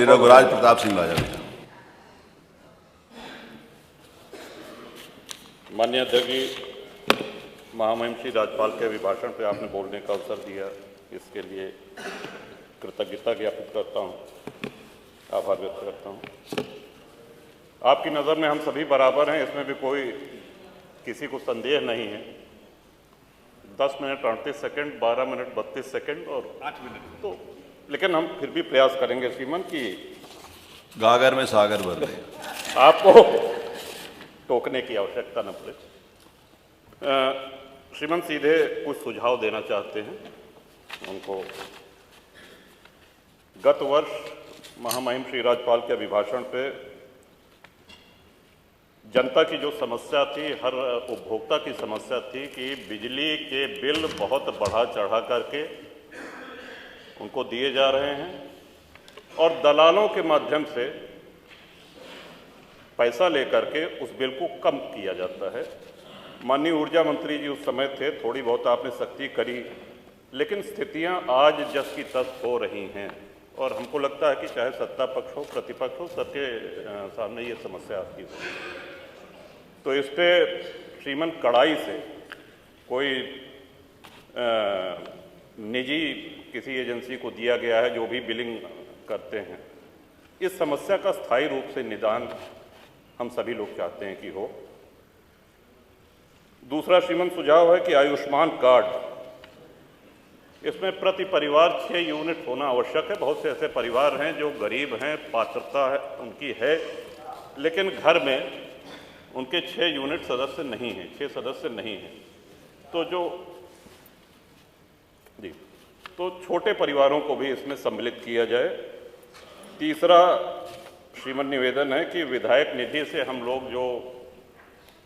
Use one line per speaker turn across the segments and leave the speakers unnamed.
श्री रघुराज प्रताप सिंह राजा।
माननीय अध्यक्ष जी, महामहिम श्री राज्यपाल के अभिभाषण पर आपने बोलने का अवसर दिया, इसके लिए कृतज्ञता ज्ञापित करता हूँ, आभार व्यक्त करता हूँ। आपकी नज़र में हम सभी बराबर हैं, इसमें भी कोई किसी को संदेह नहीं है। 10 मिनट 38 सेकंड, 12 मिनट 32 सेकंड और 8 मिनट, तो लेकिन हम फिर भी प्रयास करेंगे श्रीमान कि
गागर में सागर भर दे,
आपको टोकने की आवश्यकता न पड़े। श्रीमान सीधे कुछ सुझाव देना चाहते हैं उनको। गत वर्ष महामहिम श्री राज्यपाल के अभिभाषण पे जनता की जो समस्या थी, हर उपभोक्ता की समस्या थी कि बिजली के बिल बहुत बढ़ा चढ़ा करके उनको दिए जा रहे हैं और दलालों के माध्यम से पैसा लेकर के उस बिल को कम किया जाता है। माननीय ऊर्जा मंत्री जी उस समय थे, थोड़ी बहुत आपने सख्ती करी, लेकिन स्थितियां आज जस की तस हो रही हैं और हमको लगता है कि चाहे सत्ता पक्ष हो प्रतिपक्ष हो, सबके सामने ये समस्या आती है। तो इस पे श्रीमान कड़ाई से कोई निजी किसी एजेंसी को दिया गया है जो भी बिलिंग करते हैं, इस समस्या का स्थायी रूप से निदान हम सभी लोग चाहते हैं कि हो। दूसरा श्रीमान सुझाव है कि आयुष्मान कार्ड, इसमें प्रति परिवार 6 यूनिट होना आवश्यक है। बहुत से ऐसे परिवार हैं जो गरीब हैं, पात्रता है उनकी है, लेकिन घर में उनके 6 यूनिट सदस्य नहीं हैं, 6 सदस्य नहीं हैं। तो छोटे परिवारों को भी इसमें सम्मिलित किया जाए। तीसरा श्रीमान निवेदन है कि विधायक निधि से हम लोग जो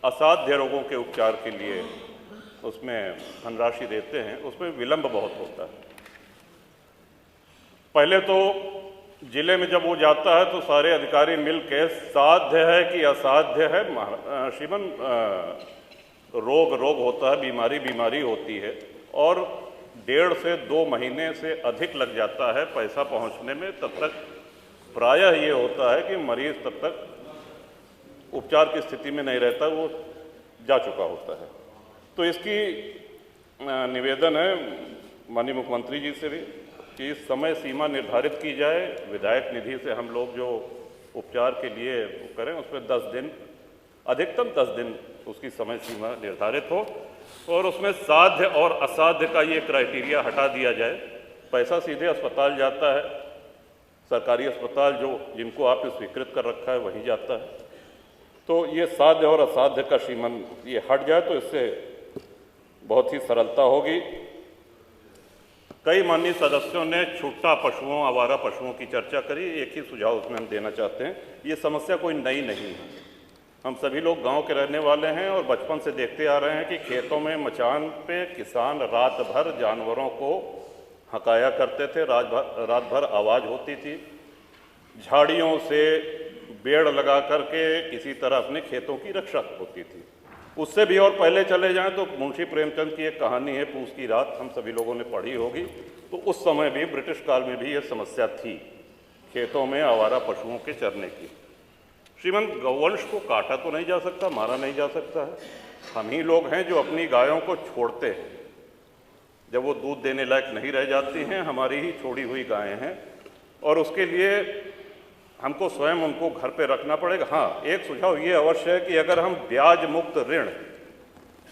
असाध्य रोगों के उपचार के लिए उसमें धनराशि देते हैं, उसमें विलंब बहुत होता है। पहले तो जिले में जब वो जाता है तो सारे अधिकारी मिल के साध्य है कि असाध्य है, श्रीमान रोग होता है, बीमारी होती है और 1.5 से 2 महीने से अधिक लग जाता है पैसा पहुंचने में। तब तक प्रायः ये होता है कि मरीज तब तक उपचार की स्थिति में नहीं रहता, वो जा चुका होता है। तो इसकी निवेदन है माननीय मुख्यमंत्री जी से भी कि समय सीमा निर्धारित की जाए। विधायक निधि से हम लोग जो उपचार के लिए करें उसमें 10 दिन, अधिकतम 10 दिन उसकी समय सीमा निर्धारित हो और उसमें साध्य और असाध्य का ये क्राइटेरिया हटा दिया जाए। पैसा सीधे अस्पताल जाता है, सरकारी अस्पताल जो जिनको आपने स्वीकृत कर रखा है वहीं जाता है। तो ये साध्य और असाध्य का श्रीमान ये हट जाए तो इससे बहुत ही सरलता होगी। कई माननीय सदस्यों ने छुट्टा पशुओं, आवारा पशुओं की चर्चा करी। एक ही सुझाव उसमें हम देना चाहते हैं, ये समस्या कोई नई नहीं है। हम सभी लोग गांव के रहने वाले हैं और बचपन से देखते आ रहे हैं कि खेतों में मचान पे किसान रात भर जानवरों को हकाया करते थे, रात भर आवाज़ होती थी। झाड़ियों से बेड़ लगा करके किसी तरह अपने खेतों की रक्षा होती थी। उससे भी और पहले चले जाएं तो मुंशी प्रेमचंद की एक कहानी है पूस की रात, हम सभी लोगों ने पढ़ी होगी। तो उस समय भी ब्रिटिश काल में भी ये समस्या थी खेतों में आवारा पशुओं के चरने की। श्रीमान गौवंश को काटा तो नहीं जा सकता, मारा नहीं जा सकता है। हम ही लोग हैं जो अपनी गायों को छोड़ते हैं, जब वो दूध देने लायक नहीं रह जाती हैं, हमारी ही छोड़ी हुई गायें हैं और उसके लिए हमको स्वयं उनको घर पे रखना पड़ेगा। हाँ, एक सुझाव ये अवश्य है कि अगर हम ब्याज मुक्त ऋण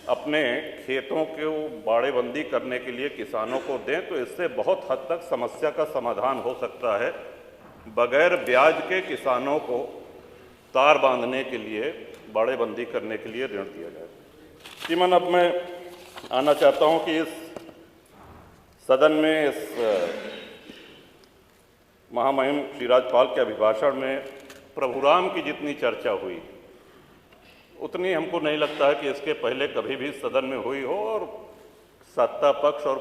अपने खेतों को बाड़ेबंदी करने के लिए किसानों को दें तो इससे बहुत हद तक समस्या का समाधान हो सकता है। बगैर ब्याज के किसानों को तार बांधने के लिए, बाड़ेबंदी करने के लिए ऋण दिया जाए। श्रीमान, अब मैं आना चाहता हूँ कि इस सदन में इस महामहिम श्री राज्यपाल के अभिभाषण में प्रभुराम की जितनी चर्चा हुई उतनी हमको नहीं लगता है कि इसके पहले कभी भी सदन में हुई हो। और सत्ता पक्ष और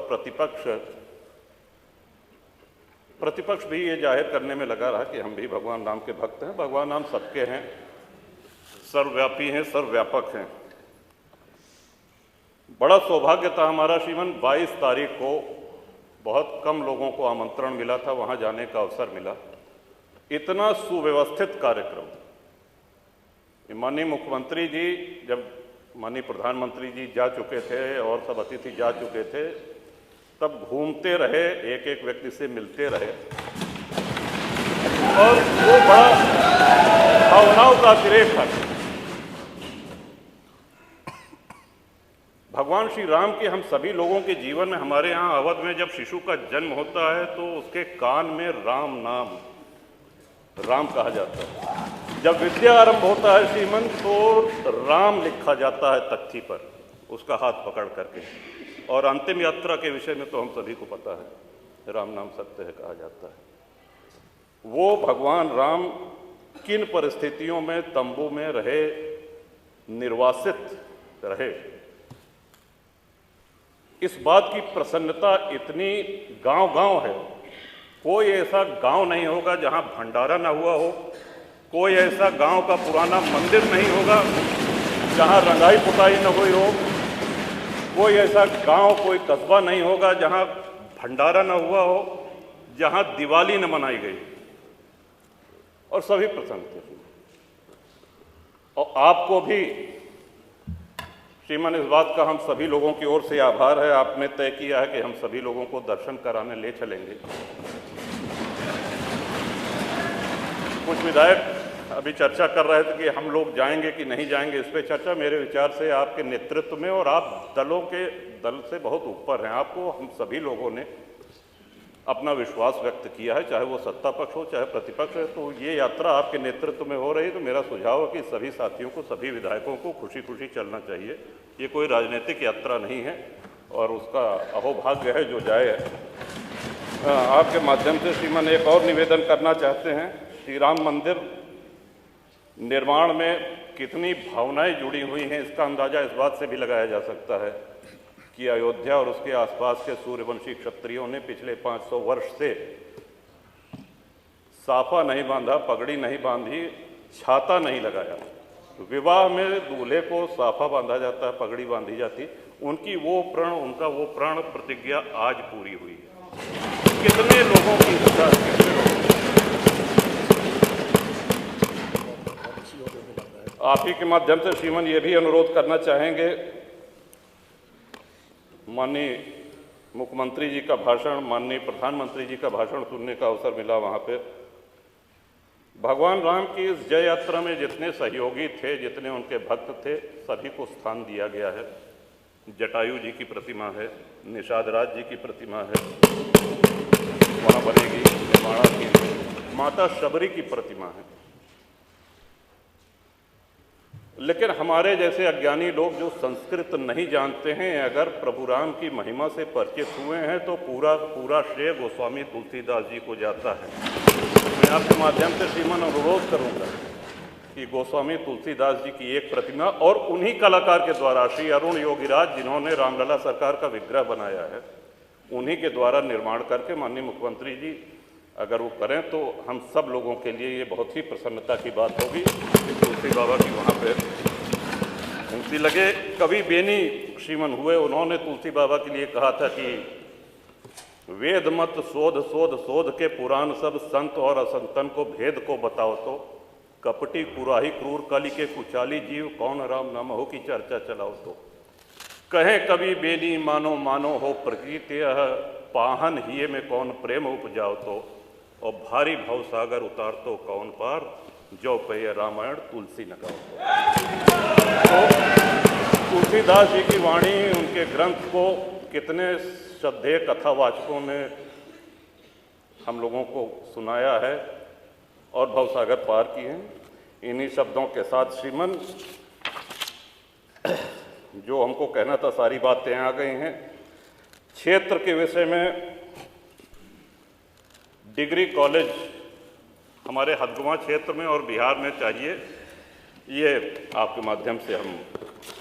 प्रतिपक्ष भी ये जाहिर करने में लगा रहा कि हम भी भगवान राम के भक्त हैं। भगवान राम सबके हैं, सर्वव्यापी हैं, सर्वव्यापक हैं। बड़ा सौभाग्य था हमारा श्रीमान, 22 तारीख को बहुत कम लोगों को आमंत्रण मिला था, वहाँ जाने का अवसर मिला इतना सुव्यवस्थित कार्यक्रम, माननीय मुख्यमंत्री जी जब माननीय प्रधानमंत्री जी जा चुके थे और सब अतिथि जा चुके थे, तब घूमते रहे, एक एक व्यक्ति से मिलते रहे और वो बड़ा भावनाओं का अतिरेक था। भगवान श्री राम के हम सभी लोगों के जीवन में, हमारे यहाँ अवध में जब शिशु का जन्म होता है तो उसके कान में राम नाम, राम कहा जाता है। जब विद्या आरंभ होता है श्रीमन, तो राम लिखा जाता है तख्ती पर, उसका हाथ पकड़ करके। और अंतिम यात्रा के विषय में तो हम सभी को पता है, राम नाम सत्य है कहा जाता है। वो भगवान राम किन परिस्थितियों में तंबू में रहे, निर्वासित रहे, इस बात की प्रसन्नता इतनी गांव-गांव है। कोई ऐसा गांव नहीं होगा जहां भंडारा ना हुआ हो, कोई ऐसा गांव का पुराना मंदिर नहीं होगा जहां रंगाई पुताई न हुई हो, कोई ऐसा गांव, कोई कस्बा नहीं होगा जहां भंडारा न हुआ हो, जहां दिवाली न मनाई गई। और सभी प्रसन्न थे। और आपको भी श्रीमान, इस बात का हम सभी लोगों की ओर से आभार है, आपने तय किया है कि हम सभी लोगों को दर्शन कराने ले चलेंगे। कुछ विधायक अभी चर्चा कर रहे थे कि हम लोग जाएंगे कि नहीं जाएंगे, इस पे चर्चा मेरे विचार से आपके नेतृत्व में, और आप दल से बहुत ऊपर हैं, आपको हम सभी लोगों ने अपना विश्वास व्यक्त किया है, चाहे वो सत्ता पक्ष हो चाहे प्रतिपक्ष है। तो ये यात्रा आपके नेतृत्व में हो रही है, तो मेरा सुझाव है कि सभी साथियों को, सभी विधायकों को खुशी खुशी चलना चाहिए। ये कोई राजनीतिक यात्रा नहीं है और उसका अहोभाग्य है जो जाए। आपके माध्यम से श्रीमान एक और निवेदन करना चाहते हैं। श्री राम मंदिर निर्माण में कितनी भावनाएं जुड़ी हुई हैं, इसका अंदाजा इस बात से भी लगाया जा सकता है कि अयोध्या और उसके आसपास के सूर्यवंशी क्षत्रियों ने पिछले 500 वर्ष से साफा नहीं बांधा, पगड़ी नहीं बांधी, छाता नहीं लगाया। विवाह में दूल्हे को साफा बांधा जाता है, पगड़ी बांधी जाती। उनका वो प्रण प्रतिज्ञा आज पूरी हुई है। कितने लोगों की इच्छा, आप ही के माध्यम से श्रीमान ये भी अनुरोध करना चाहेंगे, माननीय मुख्यमंत्री जी का भाषण, माननीय प्रधानमंत्री जी का भाषण सुनने का अवसर मिला। वहाँ पे भगवान राम की इस जय यात्रा में जितने सहयोगी थे, जितने उनके भक्त थे, सभी को स्थान दिया गया है। जटायु जी की प्रतिमा है, निषाद राज जी की प्रतिमा है, वहाँ बनेगी निर्माणा की, माता शबरी की प्रतिमा है। लेकिन हमारे जैसे अज्ञानी लोग जो संस्कृत नहीं जानते हैं, अगर प्रभु राम की महिमा से परिचित हुए हैं तो पूरा श्रेय गोस्वामी तुलसीदास जी को जाता है। मैं आपके माध्यम से श्रीमान अनुरोध करूंगा कि गोस्वामी तुलसीदास जी की एक प्रतिमा, और उन्हीं कलाकार के द्वारा, श्री अरुण योगीराज जिन्होंने रामलला सरकार का विग्रह बनाया है, उन्हीं के द्वारा निर्माण करके माननीय मुख्यमंत्री जी अगर वो करें तो हम सब लोगों के लिए ये बहुत ही प्रसन्नता की बात होगी कि तुलसी बाबा की वहाँ पे मूर्ति लगे। कवि बेनी श्रीमन हुए, उन्होंने तुलसी बाबा के लिए कहा था कि वेद मत शोध शोध शोध के पुराण सब, संत और असंतन को भेद को बताओ तो, कपटी कुराही क्रूर कली के कुचाली जीव, कौन राम नाम हो की चर्चा चलाओ तो। कहे कवि बेनी मानो मानो हो प्रकृति, पाहन हिये में कौन प्रेम उपजाओ तो, और भारी भव सागर उतार तो कौन पार, जो पे रामायण तुलसी न गाओ तो। तुलसीदास जी की वाणी, उनके ग्रंथ को कितने श्रद्धेय कथावाचकों ने हम लोगों को सुनाया है और भवसागर पार किए हैं। इन्हीं शब्दों के साथ श्रीमन जो हमको कहना था सारी बातें आ गई हैं। क्षेत्र के विषय में डिग्री कॉलेज हमारे हदगुआं क्षेत्र में और बिहार में चाहिए, ये आपके माध्यम से हम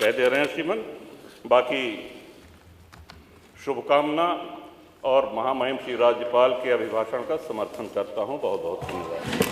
कह दे रहे हैं श्रीमन। बाकी शुभकामना और महामहिम श्री राज्यपाल के अभिभाषण का समर्थन करता हूँ। बहुत बहुत धन्यवाद।